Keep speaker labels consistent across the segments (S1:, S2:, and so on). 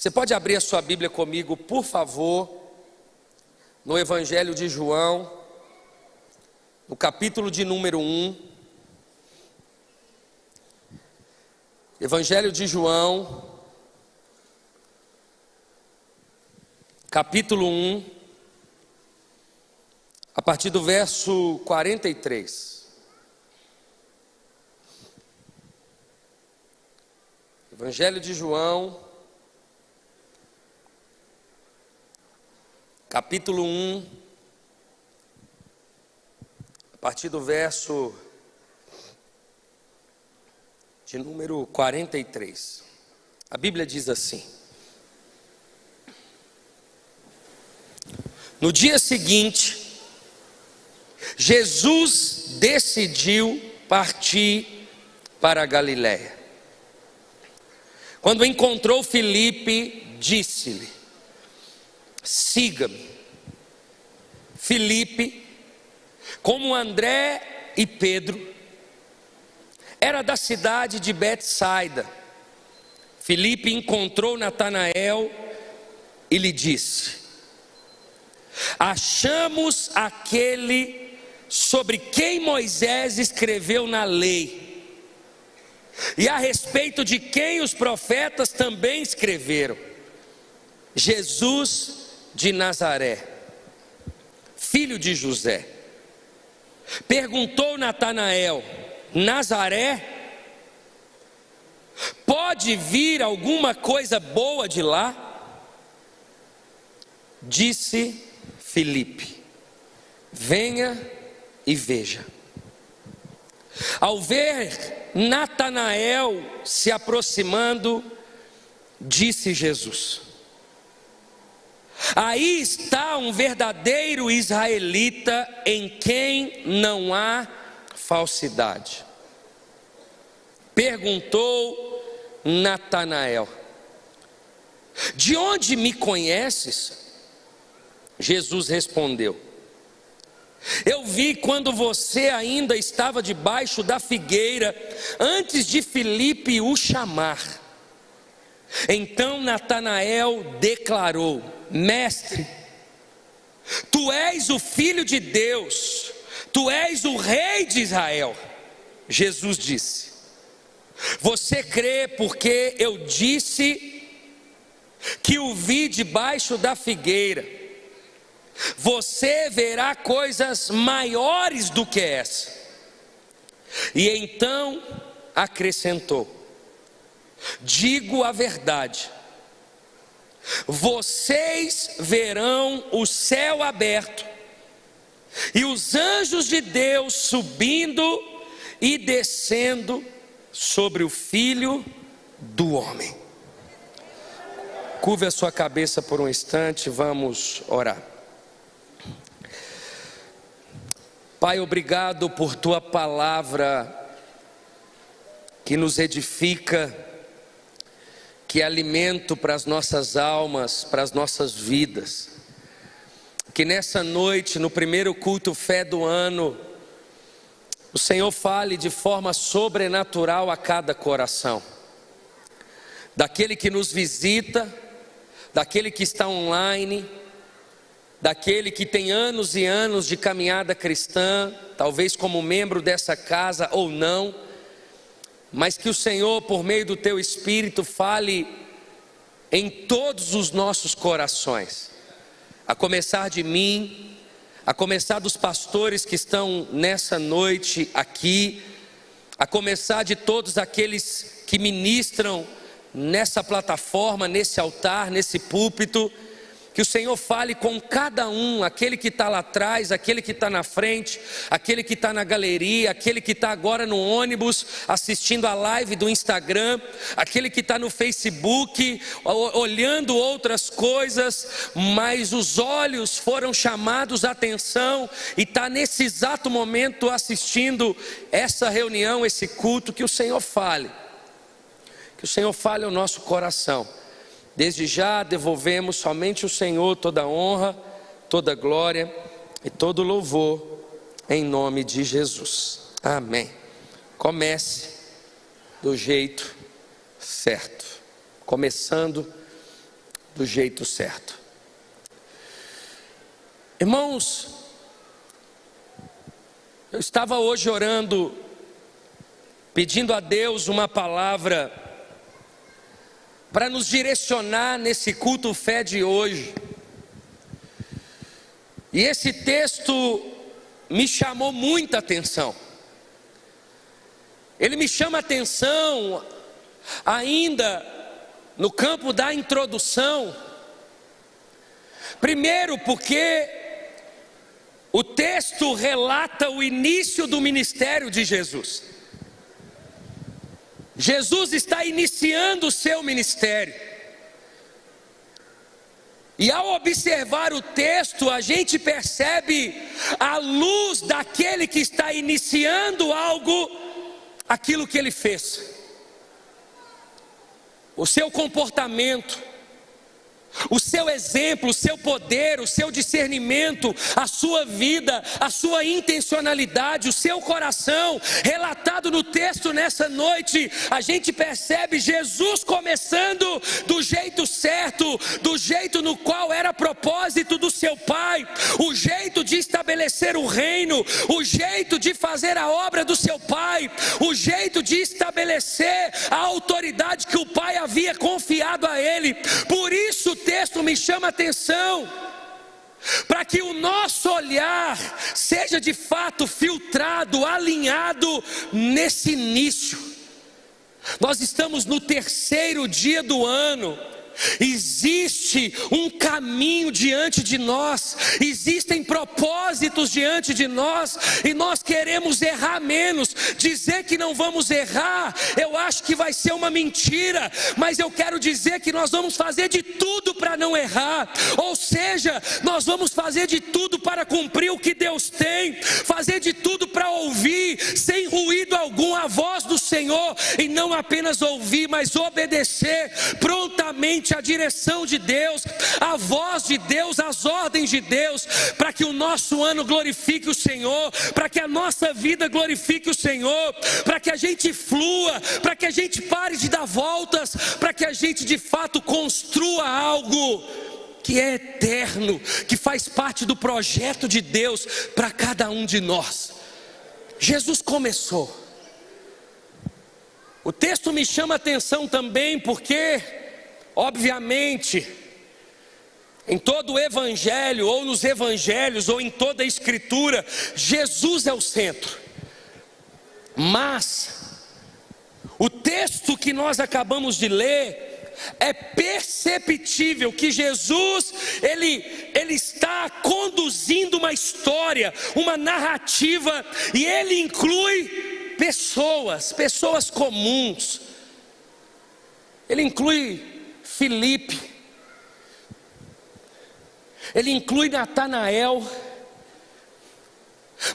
S1: Você pode abrir a sua Bíblia comigo, por favor, no Evangelho de João, no capítulo de número 1. Evangelho de João, capítulo 1, a partir do verso 43. Evangelho de João, capítulo 1, a partir do verso de número 43. A Bíblia diz assim: no dia seguinte, Jesus decidiu partir para a Galiléia. Quando encontrou Filipe, disse-lhe: siga-me. Filipe, como André e Pedro, era da cidade de Betsaida. Filipe encontrou Natanael e lhe disse: achamos aquele sobre quem Moisés escreveu na lei, e a respeito de quem os profetas também escreveram, Jesus de Nazaré, filho de José. Perguntou Natanael: Nazaré? Pode vir alguma coisa boa de lá? Disse Filipe: venha e veja. Ao ver Natanael se aproximando, disse Jesus: aí está um verdadeiro israelita em quem não há falsidade. Perguntou Natanael: de onde me conheces? Jesus respondeu: eu vi quando você ainda estava debaixo da figueira, antes de Filipe o chamar. Então Natanael declarou: mestre, tu és o Filho de Deus, tu és o Rei de Israel. Jesus disse: você crê porque eu disse que o vi debaixo da figueira? Você verá coisas maiores do que essa. E então acrescentou: digo a verdade, vocês verão o céu aberto e os anjos de Deus subindo e descendo sobre o Filho do Homem. Curve a sua cabeça por um instante, vamos orar. Pai, obrigado por tua palavra que nos edifica, que é alimento para as nossas almas, para as nossas vidas. Que nessa noite, no primeiro culto fé do ano, o Senhor fale de forma sobrenatural a cada coração. Daquele que nos visita, daquele que está online, daquele que tem anos e anos de caminhada cristã, talvez como membro dessa casa ou não, mas que o Senhor, por meio do teu Espírito, fale em todos os nossos corações, a começar de mim, a começar dos pastores que estão nessa noite aqui, a começar de todos aqueles que ministram nessa plataforma, nesse altar, nesse púlpito. Que o Senhor fale com cada um, aquele que está lá atrás, aquele que está na frente, aquele que está na galeria, aquele que está agora no ônibus assistindo a live do Instagram, aquele que está no Facebook olhando outras coisas, mas os olhos foram chamados à atenção e está nesse exato momento assistindo essa reunião, esse culto. Que o Senhor fale, que o Senhor fale ao nosso coração. Desde já devolvemos somente ao Senhor toda a honra, toda a glória e todo o louvor, em nome de Jesus. Amém. Comece do jeito certo, começando do jeito certo. Irmãos, eu estava hoje orando, pedindo a Deus uma palavra para nos direcionar nesse culto fé de hoje. E esse texto me chamou muita atenção. Ele me chama a atenção ainda no campo da introdução. Primeiro porque o texto relata o início do ministério de Jesus. Jesus está iniciando o seu ministério. E ao observar o texto, a gente percebe a luz daquele que está iniciando aquilo que ele fez. O seu comportamento, o seu exemplo, o seu poder, o seu discernimento, a sua vida, a sua intencionalidade, o seu coração, relatado no texto nessa noite, a gente percebe Jesus começando do jeito certo, do jeito no qual era propósito do seu Pai, o jeito de estabelecer o reino, o jeito de fazer a obra do seu Pai, o jeito de estabelecer a autoridade que o Pai havia confiado a ele. Por isso o texto me chama a atenção, para que o nosso olhar seja de fato filtrado, alinhado nesse início. Nós estamos no terceiro dia do ano. Existe um caminho diante de nós, existem propósitos diante de nós, e nós queremos errar menos. Dizer que não vamos errar, eu acho que vai ser uma mentira, mas eu quero dizer que nós vamos fazer de tudo para não errar, ou seja, nós vamos fazer de tudo para cumprir o que Deus tem, fazer de tudo para ouvir, sem ruído algum, a voz do Senhor, e não apenas ouvir, mas obedecer prontamente a direção de Deus, a voz de Deus, as ordens de Deus, para que o nosso ano glorifique o Senhor, para que a nossa vida glorifique o Senhor, para que a gente flua, para que a gente pare de dar voltas, para que a gente de fato construa algo que é eterno, que faz parte do projeto de Deus para cada um de nós. Jesus começou. O texto me chama a atenção também porque, obviamente, em todo o evangelho, ou nos evangelhos, ou em toda a escritura, Jesus é o centro. Mas o texto que nós acabamos de ler, é perceptível que Jesus, ele está conduzindo uma história, uma narrativa, e ele inclui pessoas comuns. Ele inclui Filipe, ele inclui Natanael.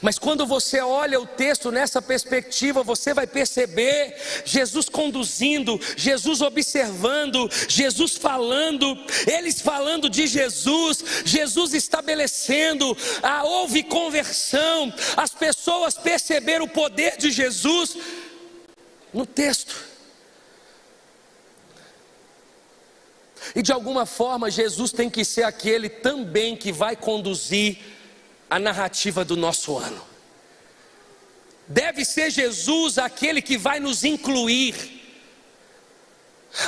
S1: Mas quando você olha o texto nessa perspectiva, você vai perceber Jesus conduzindo, Jesus observando, Jesus falando, eles falando de Jesus, Jesus estabelecendo, houve conversão, as pessoas perceberam o poder de Jesus no texto. E de alguma forma Jesus tem que ser aquele também que vai conduzir a narrativa do nosso ano. Deve ser Jesus aquele que vai nos incluir,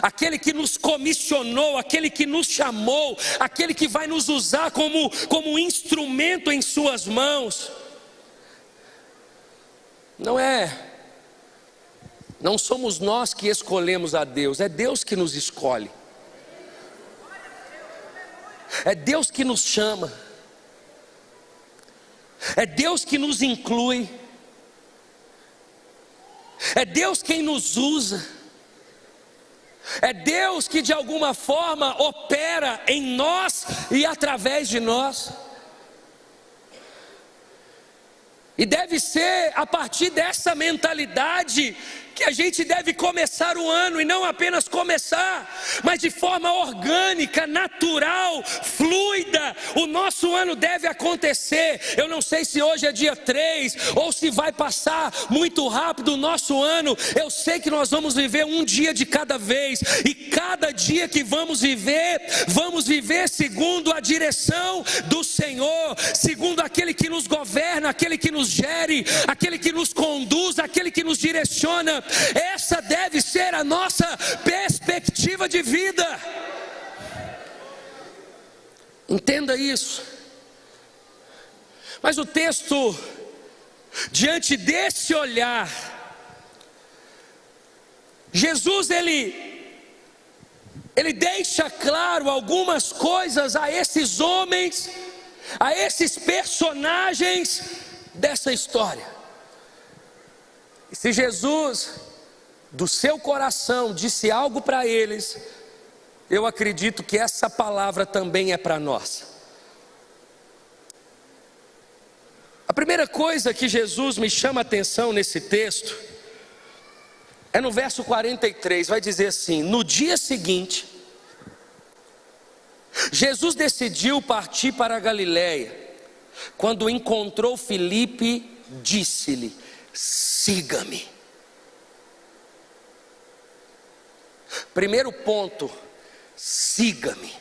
S1: aquele que nos comissionou, aquele que nos chamou, aquele que vai nos usar como instrumento em suas mãos. Não somos nós que escolhemos a Deus, é Deus que nos escolhe. É Deus que nos chama, é Deus que nos inclui, é Deus quem nos usa, é Deus que de alguma forma opera em nós e através de nós. E deve ser a partir dessa mentalidade que a gente deve começar o ano, e não apenas começar, mas de forma orgânica, natural, fluida. O nosso ano deve acontecer. Eu não sei se hoje é dia 3 ou se vai passar muito rápido o nosso ano. Eu sei que nós vamos viver um dia de cada vez, e cada dia que vamos viver segundo a direção do Senhor, segundo aquele que nos governa, aquele que nos gere, aquele que nos conduz, aquele que nos direciona. Essa deve ser a nossa perspectiva de vida. Entenda isso. Mas o texto, diante desse olhar, Jesus ele deixa claro algumas coisas a esses homens, a esses personagens dessa história. E se Jesus, do seu coração, disse algo para eles, eu acredito que essa palavra também é para nós. A primeira coisa que Jesus me chama a atenção nesse texto é no verso 43, vai dizer assim: no dia seguinte, Jesus decidiu partir para a Galiléia. Quando encontrou Filipe, disse-lhe: siga-me. Primeiro ponto, siga-me.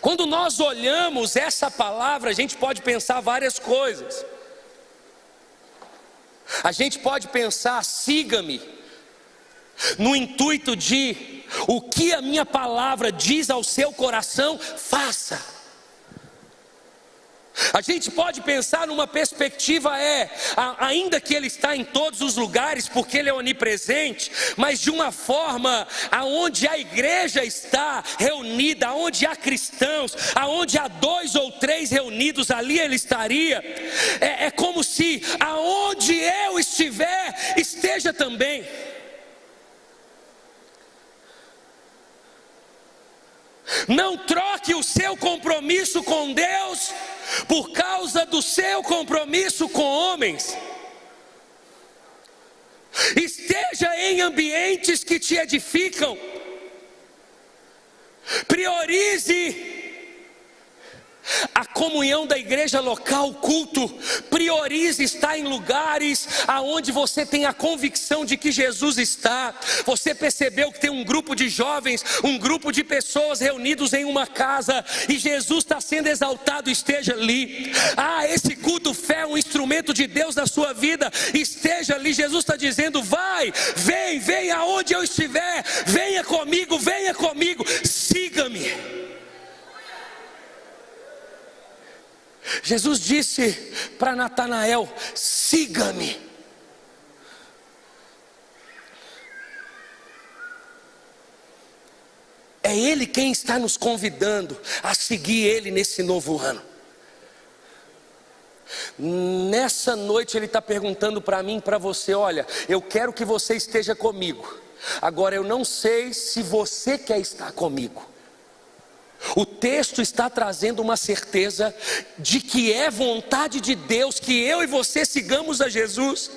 S1: Quando nós olhamos essa palavra, a gente pode pensar várias coisas. A gente pode pensar, siga-me, no intuito de, o que a minha palavra diz ao seu coração, faça. A gente pode pensar numa perspectiva, ainda que Ele está em todos os lugares, porque Ele é onipresente, mas de uma forma, aonde a igreja está reunida, aonde há cristãos, aonde há 2 ou 3 reunidos, ali Ele estaria. É como se, aonde eu estiver, esteja também. Não troque o seu compromisso com Deus por causa do seu compromisso com homens. Esteja em ambientes que te edificam. Priorize a comunhão da igreja local, o culto. Priorize estar em lugares aonde você tem a convicção de que Jesus está. Você percebeu que tem um grupo de jovens, um grupo de pessoas reunidos em uma casa, e Jesus está sendo exaltado, esteja ali. Esse culto fé é um instrumento de Deus na sua vida, esteja ali. Jesus está dizendo: vai, vem aonde eu estiver, venha comigo, siga-me. Jesus disse para Natanael: siga-me. É Ele quem está nos convidando a seguir Ele nesse novo ano. Nessa noite Ele está perguntando para mim e para você: olha, eu quero que você esteja comigo. Agora eu não sei se você quer estar comigo. O texto está trazendo uma certeza de que é vontade de Deus que eu e você sigamos a Jesus.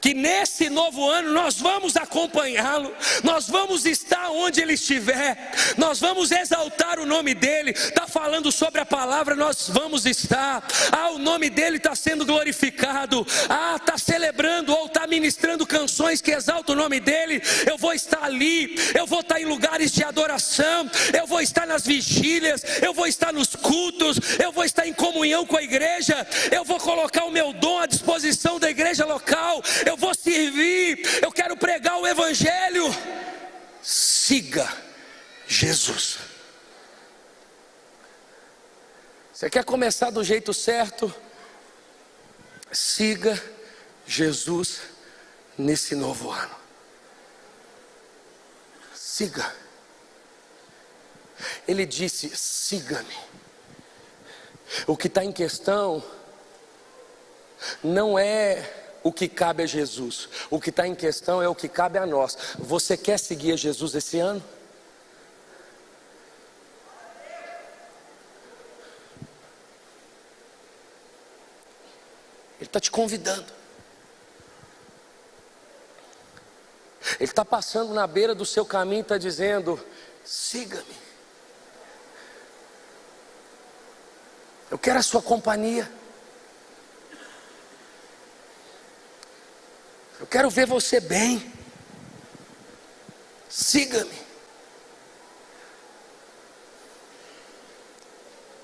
S1: Que nesse novo ano nós vamos acompanhá-lo, nós vamos estar onde Ele estiver, nós vamos exaltar o nome dEle. Está falando sobre a palavra, nós vamos estar. O nome dEle está sendo glorificado. Está celebrando ou está ministrando canções que exaltam o nome dEle. Eu vou estar ali, eu vou estar em lugares de adoração, eu vou estar nas vigílias, eu vou estar nos cultos, eu vou estar em comunhão com a igreja, eu vou colocar o meu dom à disposição da igreja local, eu vou servir, eu quero pregar o evangelho. Siga Jesus. Você quer começar do jeito certo? Siga Jesus nesse novo ano. Siga. Ele disse: siga-me. O que está em questão não é o que cabe a Jesus, o que está em questão é o que cabe a nós. Você quer seguir a Jesus esse ano? Ele está te convidando. Ele está passando na beira do seu caminho e está dizendo: siga-me. Eu quero a sua companhia. Eu quero ver você bem. Siga-me.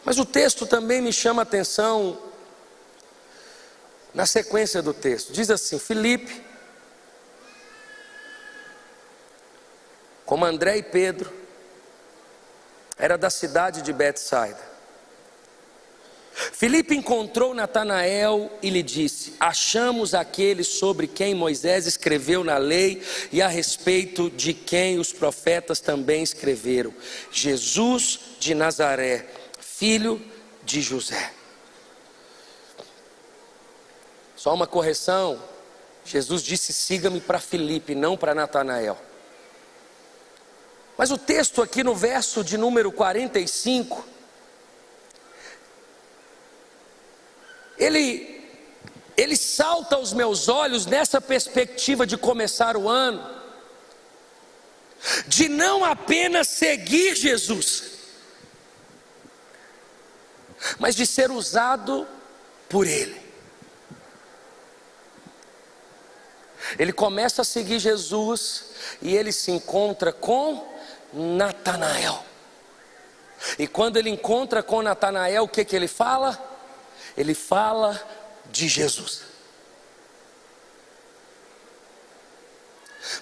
S1: Mas o texto também me chama a atenção na sequência do texto. Diz assim: Filipe, como André e Pedro, era da cidade de Betsaida. Filipe encontrou Natanael e lhe disse: achamos aquele sobre quem Moisés escreveu na lei e a respeito de quem os profetas também escreveram, Jesus de Nazaré, filho de José. Só uma correção: Jesus disse siga-me para Filipe, não para Natanael. Mas o texto aqui no verso de número 45, ele salta aos meus olhos nessa perspectiva de começar o ano, de não apenas seguir Jesus, mas de ser usado por Ele. Ele começa a seguir Jesus e ele se encontra com Natanael. E quando ele encontra com Natanael, o que ele fala? Ele fala de Jesus.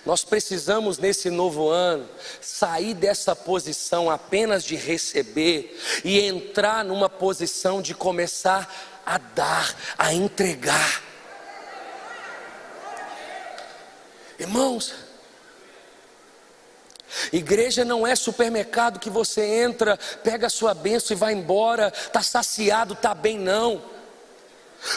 S1: Nós precisamos nesse novo ano sair dessa posição apenas de receber e entrar numa posição de começar a dar, a entregar. Irmãos, igreja não é supermercado que você entra, pega a sua bênção e vai embora, está saciado, está bem, não.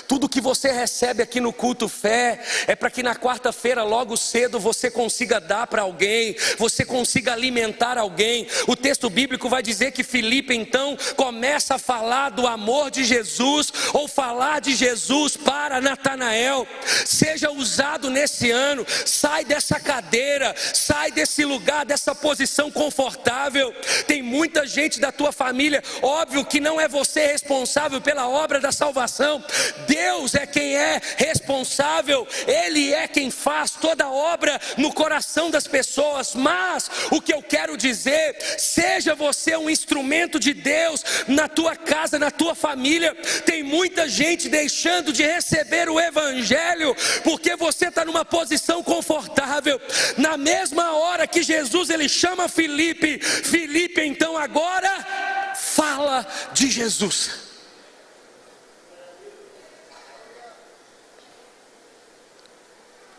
S1: Tudo que você recebe aqui no culto fé é para que na quarta-feira logo cedo você consiga dar para alguém, você consiga alimentar alguém. O texto bíblico vai dizer que Filipe então começa a falar do amor de Jesus, ou falar de Jesus para Natanael. Seja usado nesse ano, sai dessa cadeira, sai desse lugar, dessa posição confortável. Tem muita gente da tua família, óbvio que não é você responsável pela obra da salvação. Deus é quem é responsável, Ele é quem faz toda a obra no coração das pessoas. Mas o que eu quero dizer, seja você um instrumento de Deus na tua casa, na tua família. Tem muita gente deixando de receber o Evangelho porque você está numa posição confortável. Na mesma hora que Jesus ele chama Filipe, Filipe então agora fala de Jesus.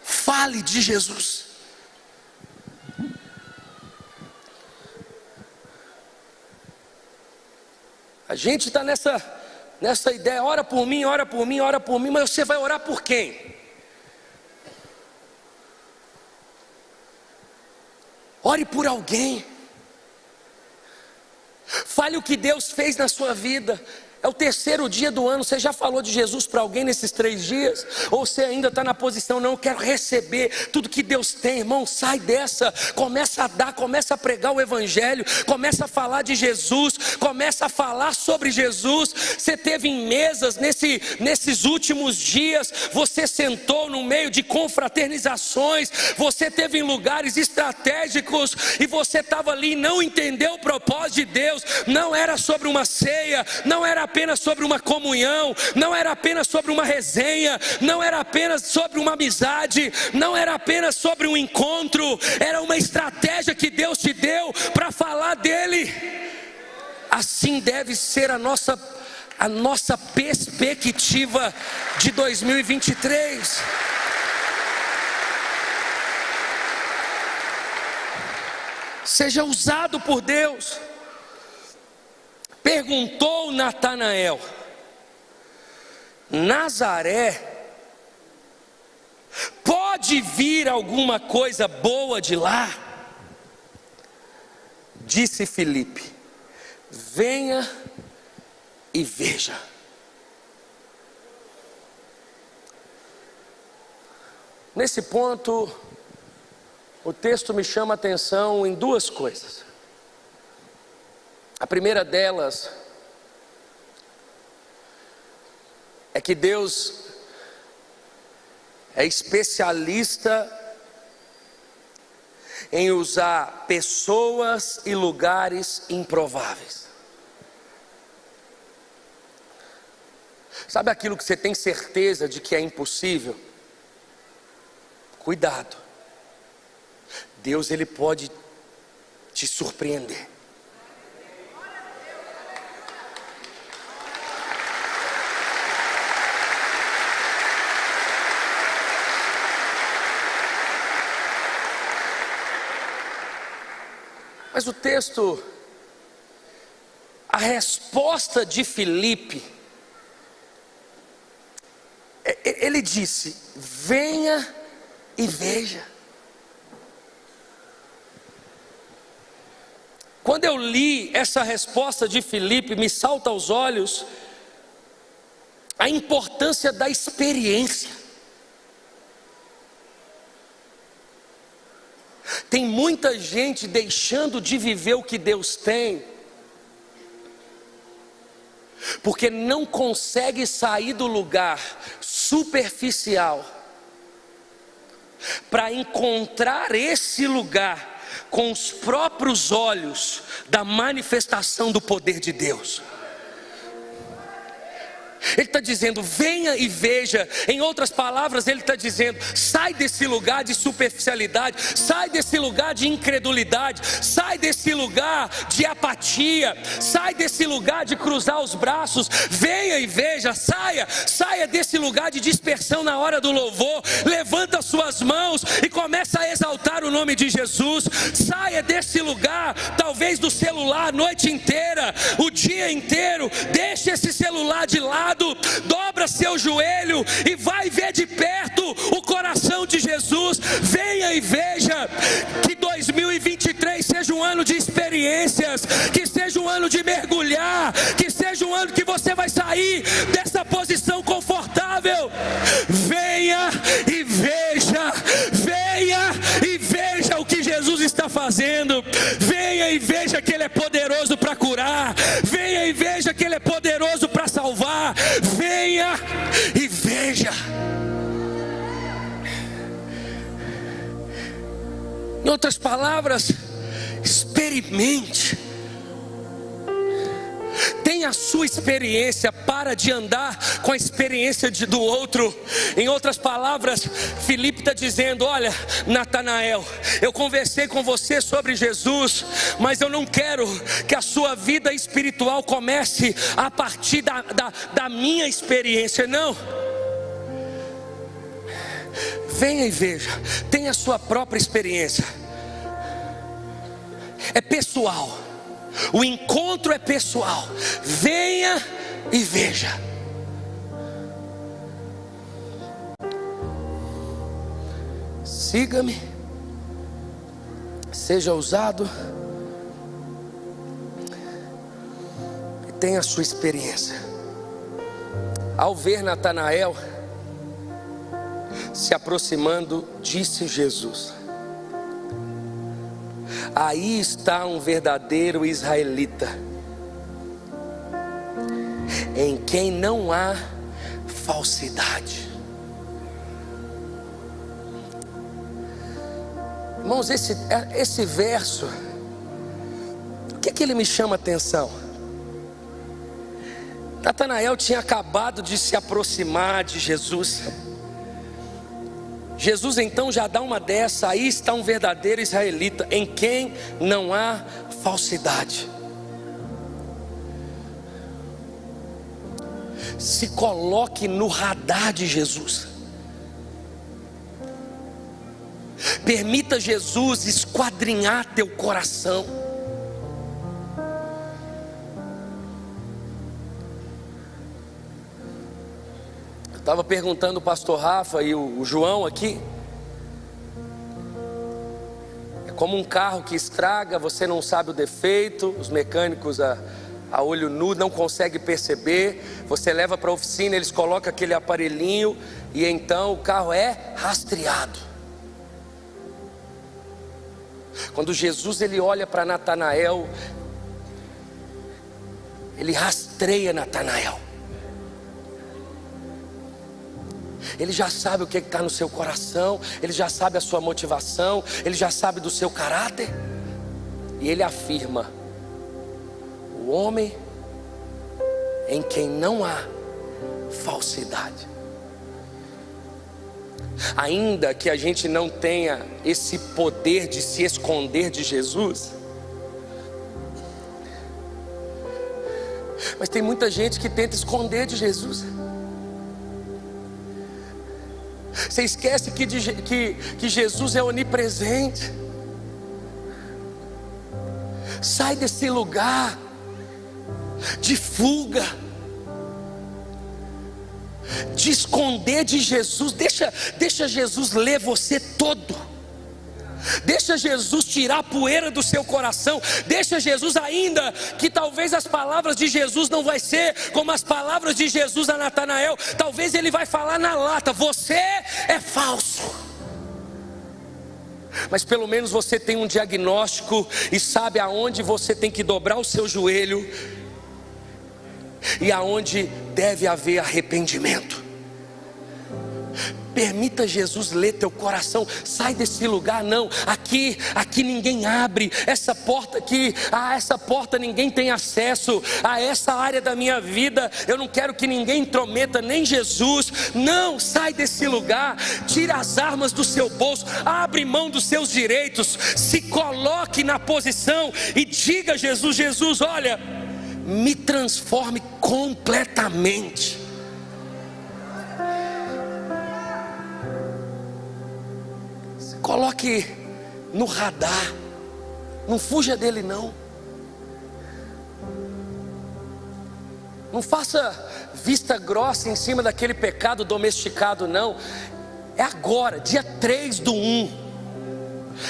S1: Fale de Jesus. A gente está nessa ideia, ora por mim, ora por mim, ora por mim, mas você vai orar por quem? Ore por alguém. Fale o que Deus fez na sua vida. É o terceiro dia do ano, você já falou de Jesus para alguém nesses 3 dias? Ou você ainda está na posição, não, eu quero receber tudo que Deus tem, irmão, sai dessa, começa a dar, começa a pregar o Evangelho, começa a falar de Jesus, começa a falar sobre Jesus. Você teve em mesas, nesses últimos dias, você sentou no meio de confraternizações, você teve em lugares estratégicos, e você estava ali e não entendeu o propósito de Deus. Não era sobre uma ceia, não era apenas sobre uma comunhão, não era apenas sobre uma resenha, não era apenas sobre uma amizade, não era apenas sobre um encontro, era uma estratégia que Deus te deu para falar dele. Assim deve ser a nossa perspectiva de 2023. Seja usado por Deus. Perguntou Natanael: Nazaré, pode vir alguma coisa boa de lá? Disse Filipe: venha e veja. Nesse ponto, o texto me chama a atenção em duas coisas. A primeira delas é que Deus é especialista em usar pessoas e lugares improváveis. Sabe aquilo que você tem certeza de que é impossível? Cuidado. Deus, Ele pode te surpreender. Mas o texto, a resposta de Filipe, ele disse: venha e veja. Quando eu li essa resposta de Filipe, me salta aos olhos a importância da experiência. Tem muita gente deixando de viver o que Deus tem, porque não consegue sair do lugar superficial, para encontrar esse lugar com os próprios olhos da manifestação do poder de Deus. Ele está dizendo: venha e veja. Em outras palavras, ele está dizendo: sai desse lugar de superficialidade, sai desse lugar de incredulidade, sai desse lugar de apatia, sai desse lugar de cruzar os braços. Venha e veja, saia desse lugar de dispersão na hora do louvor. Levanta suas mãos e começa a exaltar o nome de Jesus. Saia desse lugar, talvez do celular a noite inteira, o dia inteiro. Deixe esse celular de lado, dobra seu joelho e vai ver de perto o coração de Jesus. Venha e veja. Que 2023 seja um ano de experiências, que seja um ano de mergulhar, que seja um ano que você vai sair dessa posição confortável. Venha e veja, venha e veja o que Jesus está fazendo. Venha e veja que Ele é poderoso para curar, venha e veja que Ele é poderoso para salvar. Venha e veja. Em outras palavras, experimente. Tenha a sua experiência, para de andar com a experiência do outro. Em outras palavras, Filipe está dizendo: olha, Natanael, eu conversei com você sobre Jesus, mas eu não quero que a sua vida espiritual comece a partir da minha experiência, não. Venha e veja, tenha a sua própria experiência. É pessoal. O encontro é pessoal. Venha e veja. Siga-me, seja ousado e tenha a sua experiência. Ao ver Natanael se aproximando, disse Jesus: aí está um verdadeiro israelita, em quem não há falsidade. Irmãos, esse verso, o que ele me chama a atenção? Natanael tinha acabado de se aproximar de Jesus. Jesus então já dá uma dessa: aí está um verdadeiro israelita, em quem não há falsidade. Se coloque no radar de Jesus. Permita Jesus esquadrinhar teu coração. Estava perguntando o pastor Rafa e o João aqui. É como um carro que estraga, você não sabe o defeito, os mecânicos a olho nu, não consegue perceber. Você leva para a oficina, eles colocam aquele aparelhinho e então o carro é rastreado. Quando Jesus ele olha para Natanael, ele rastreia Natanael. Ele já sabe o que está no seu coração, ele já sabe a sua motivação, ele já sabe do seu caráter. E ele afirma: o homem em quem não há falsidade. Ainda que a gente não tenha esse poder de se esconder de Jesus, mas tem muita gente que tenta esconder de Jesus. Você esquece que Jesus é onipresente. Sai desse lugar de fuga, de esconder de Jesus. Deixa Jesus ler você todo. Deixa Jesus tirar a poeira do seu coração. Deixa Jesus, ainda que talvez as palavras de Jesus não vai ser como as palavras de Jesus a Natanael. Talvez ele vai falar na lata: você é falso. Mas pelo menos você tem um diagnóstico e sabe aonde você tem que dobrar o seu joelho e aonde deve haver arrependimento. Permita Jesus ler teu coração. Sai desse lugar. Não, aqui ninguém abre essa porta aqui. Essa porta ninguém tem acesso. A essa área da minha vida eu não quero que ninguém intrometa, nem Jesus. Não, sai desse lugar. Tira as armas do seu bolso. Abre mão dos seus direitos. Se coloque na posição e diga a Jesus: Jesus, olha, me transforme completamente. Coloque no radar. Não fuja dele não. Não faça vista grossa em cima daquele pecado domesticado não. É agora, dia 3/1,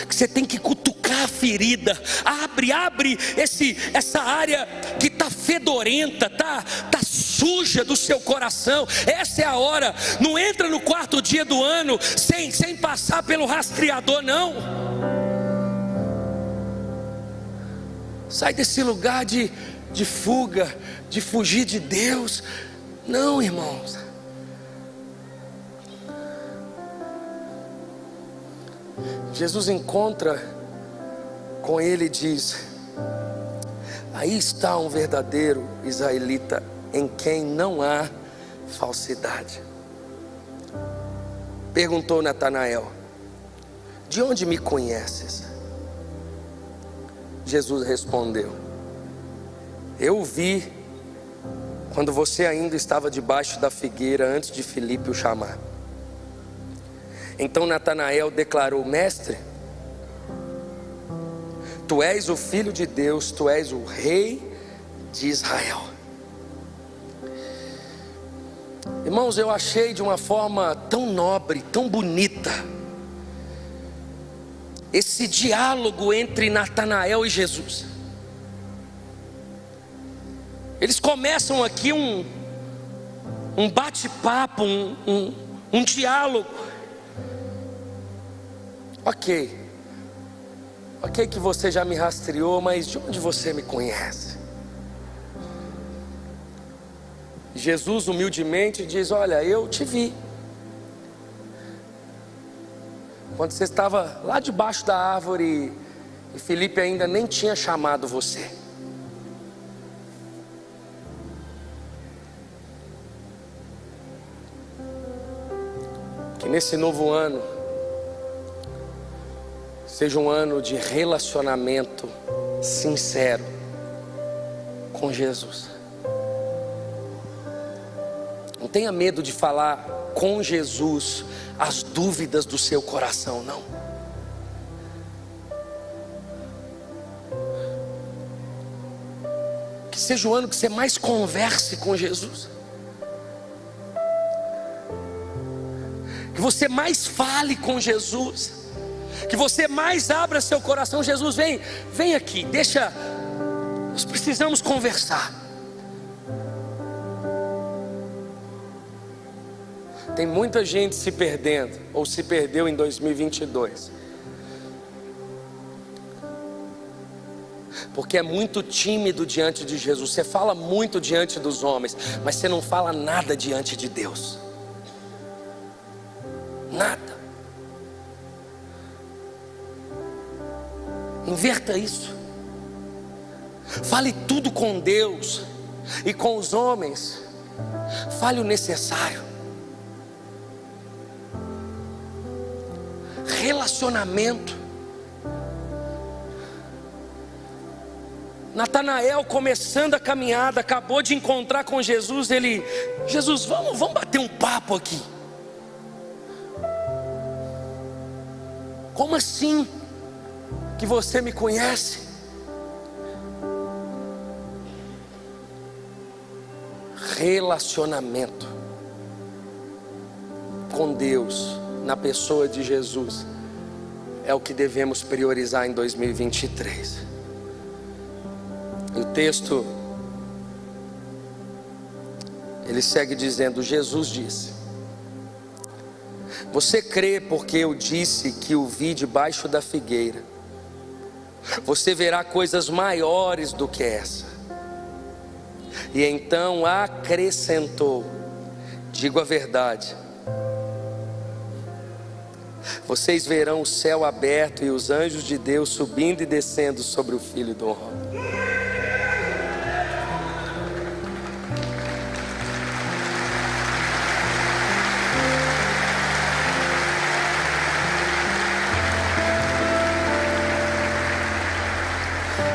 S1: que você tem que cutucar a ferida. Abre essa área que está fedorenta, tá suja do seu coração. Essa é a hora. Não entra no 4º dia do ano sem passar pelo rastreador não. Sai desse lugar de fuga, de fugir de Deus. Não, irmãos. Jesus encontra com ele e diz: aí está um verdadeiro israelita, em quem não há falsidade. Perguntou Natanael: de onde me conheces? Jesus respondeu: eu o vi quando você ainda estava debaixo da figueira, antes de Filipe o chamar. Então Natanael declarou: mestre, tu és o Filho de Deus, tu és o Rei de Israel. Irmãos, eu achei de uma forma tão nobre, tão bonita, esse diálogo entre Natanael e Jesus. Eles começam aqui um bate-papo, um diálogo. Ok que você já me rastreou, mas de onde você me conhece? Jesus humildemente diz: olha, eu te vi quando você estava lá debaixo da árvore e Filipe ainda nem tinha chamado você. Que nesse novo ano seja um ano de relacionamento sincero com Jesus. Não tenha medo de falar com Jesus as dúvidas do seu coração, não. Que seja o ano que você mais converse com Jesus. Que você mais fale com Jesus. Que você mais abra seu coração. Jesus, vem aqui, deixa Nós precisamos conversar. Tem muita gente se perdendo, ou se perdeu em 2022, porque é muito tímido diante de Jesus. Você fala muito diante dos homens, mas você não fala nada diante de Deus. Nada. Inverta isso. Fale tudo com Deus, e com os homens fale o necessário. Relacionamento. Natanael, começando a caminhada, acabou de encontrar com Jesus. Jesus, vamos bater um papo aqui. Como assim que você me conhece? Relacionamento com Deus, na pessoa de Jesus, é o que devemos priorizar em 2023. E o texto, ele segue dizendo: Jesus disse: você crê porque eu disse que o vi debaixo da figueira? Você verá coisas maiores do que essa. E então acrescentou: digo a verdade, vocês verão o céu aberto e os anjos de Deus subindo e descendo sobre o Filho do Homem.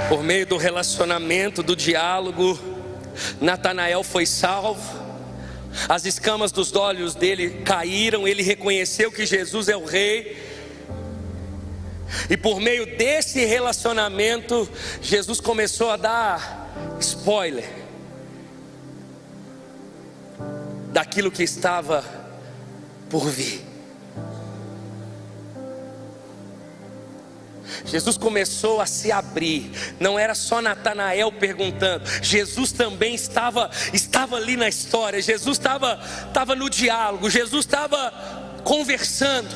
S1: Por meio do relacionamento, do diálogo, Natanael foi salvo. As escamas dos olhos dele caíram, ele reconheceu que Jesus é o Rei. E por meio desse relacionamento, Jesus começou a dar spoiler daquilo que estava por vir. Jesus começou a se abrir. Não era só Natanael perguntando, Jesus também estava ali na história. Jesus estava no diálogo, Jesus estava conversando.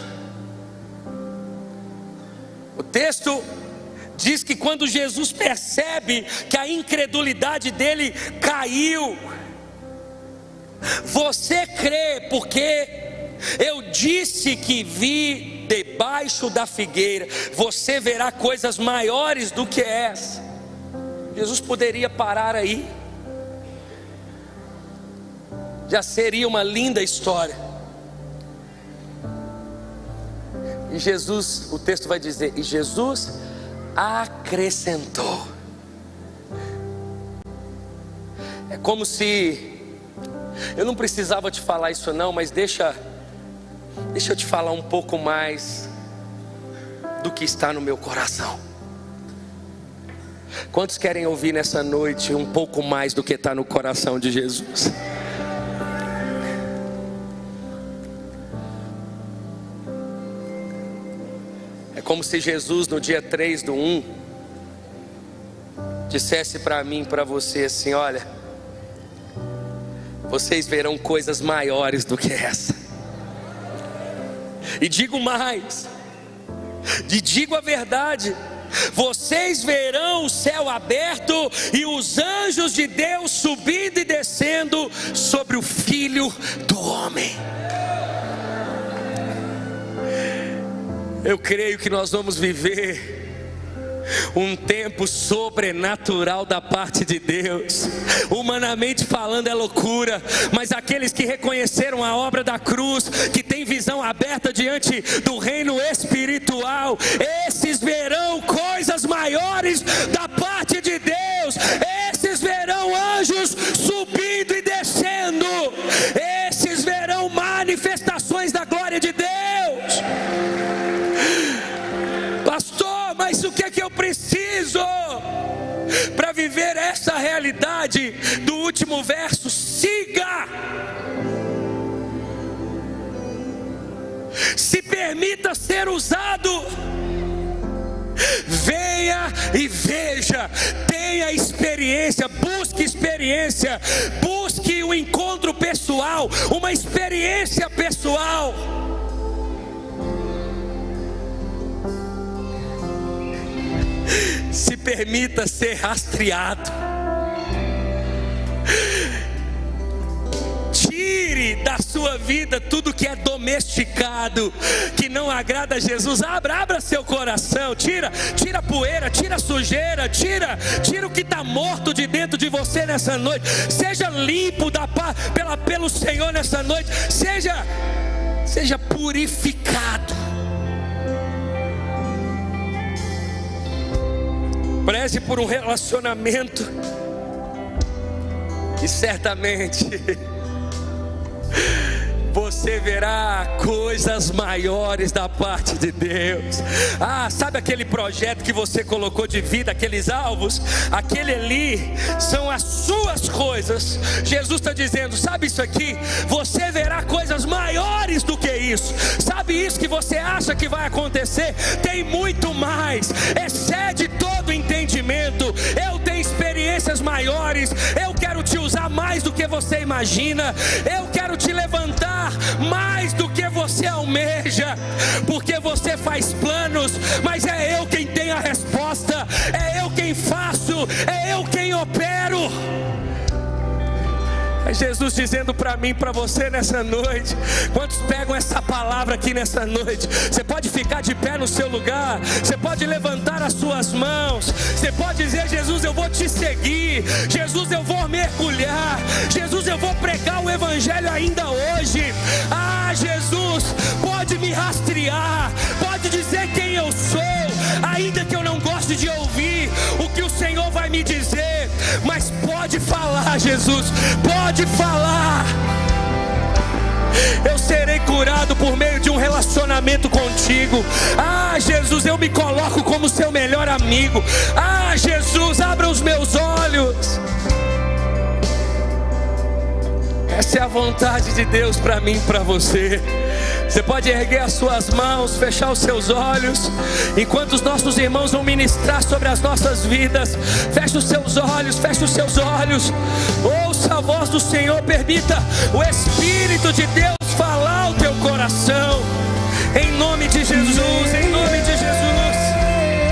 S1: O texto diz que quando Jesus percebe que a incredulidade dele caiu: você crê porque eu disse que vi debaixo da figueira, você verá coisas maiores do que essa. Jesus poderia parar aí, já seria uma linda história. E Jesus, o texto vai dizer, e Jesus acrescentou. É como se, eu não precisava te falar isso não, mas deixa eu te falar um pouco mais do que está no meu coração. Quantos querem ouvir nessa noite um pouco mais do que está no coração de Jesus? É como se Jesus no dia 3/1 dissesse para mim e para você assim: olha, vocês verão coisas maiores do que essa. E digo mais, e digo a verdade, vocês verão o céu aberto e os anjos de Deus subindo e descendo sobre o Filho do Homem. Eu creio que nós vamos viver um tempo sobrenatural da parte de Deus. Humanamente falando é loucura, mas aqueles que reconheceram a obra da cruz, que têm visão aberta diante do reino espiritual, esses verão coisas maiores da parte de Deus. Esses verão anjos subindo e descendo. Esses verão manifestações da glória de Deus. Pastor, mas o que é que eu preciso para viver essa realidade do último verso? Siga. Se permita ser usado. Venha e veja. Tenha tenha experiência, busque um encontro pessoal, uma experiência pessoal. Se permita ser rastreado. Tire da sua vida tudo que é domesticado, que não agrada a Jesus. Abra seu coração, tira a poeira, tira a sujeira, tira o que está morto de dentro de você nessa noite. Seja limpo pelo Senhor nessa noite. Seja purificado. Preze por um relacionamento e certamente você verá coisas maiores da parte de Deus. Sabe aquele projeto que você colocou de vida, aqueles alvos? Aquele ali são as suas coisas. Jesus está dizendo, sabe isso aqui? Você verá coisas maiores do que isso. Sabe isso que você acha que vai acontecer? Tem muito mais, excede todo entendimento. Eu tenho experiências maiores. Eu quero te usar mais do que você imagina. Eu quero te levantar mais do que você almeja, porque você faz planos, mas é eu quem tenho a resposta, é eu quem faço, é eu quem opero. É Jesus dizendo para mim, para você nessa noite. Quantos pegam essa palavra aqui nessa noite? Você pode ficar de pé no seu lugar, você pode levantar as suas mãos, você pode dizer, Jesus, eu vou te seguir, Jesus, eu vou mergulhar, Jesus, eu vou pregar o evangelho ainda hoje. Jesus, pode me rastrear, pode dizer quem eu sou, ainda que eu não goste de ouvir o que o Senhor vai me dizer, mas pode falar, Jesus, pode falar. Eu serei curado por meio de um relacionamento contigo. Jesus, eu me coloco como seu melhor amigo. Jesus, abra os meus olhos. Essa é a vontade de Deus para mim e para você. Você pode erguer as suas mãos, fechar os seus olhos, enquanto os nossos irmãos vão ministrar sobre as nossas vidas. Feche os seus olhos, ouça a voz do Senhor, permita o Espírito de Deus falar ao teu coração, em nome de Jesus.